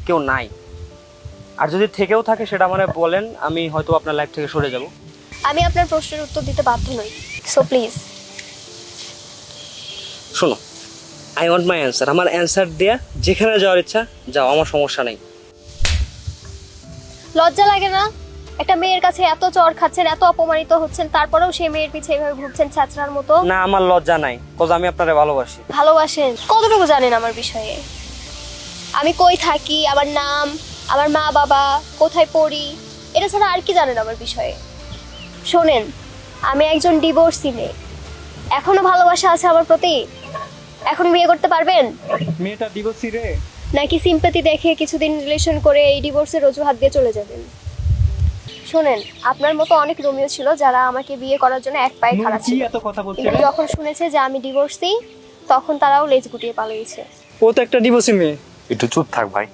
কেউ নাই। আর যদি থেকেও থাকে সেটা মানে বলেন, আমি হয়তো আপনার লাইফ থেকে সরে যাব। আমি আপনার প্রশ্নের উত্তর দিতে বাধ্য নই, সো প্লিজ। শোনো, আই ওয়ান্ট মাই অ্যান্সার। আমার অ্যান্সার দেয়া, যেখানে যাওয়ার ইচ্ছা যাও, আমার সমস্যা নেই। লজ্জা লাগে না? একটা মেয়ের কাছে এত চড় খাচ্ছেন, এত অপমানিত হচ্ছেন, তারপরেও সেই মেয়ের পিছে এভাবে ঘুরছেন ছ্যাঁচড়ার মতো। না, আমার লজ্জা নাই, কজ আমি আপনারে ভালোবাসি। ভালোবাসেন? কতটুকু জানেন আমার বিষয়ে? আমি কই থাকি, আমার নাম, আমার মা বাবা, কোথায় পড়ি, এটা ছাড়া আর কি জানেন আমার বিষয়ে? শোনেন, আমি একজন ডিভোর্সি মেয়ে। এখনো ভালোবাসা আছে আমার প্রতি? এখন বিয়ে করতে পারবেন? মেয়েটা ডিভোর্সি রে। নাকি সিম্প্যাথি দেখে কিছুদিন রিলেশন করে এই ডিভোর্সের অজুহাত দিয়ে চলে যাবেন? শোনেন, আপনার মতো অনেক রোমিও ছিল যারা আমাকে বিয়ে করার জন্য এক পায়ে খাড়া কি ছিল, এত কথা বলছে কিন্তু রে? যখন শুনেছে যে আমি ডিভোর্সি, তখন তারাও লেজ গুটিয়ে পালিয়েছে। ও তো একটা ডিভোর্সি মেয়ে। একটু চুপ থাক ভাই।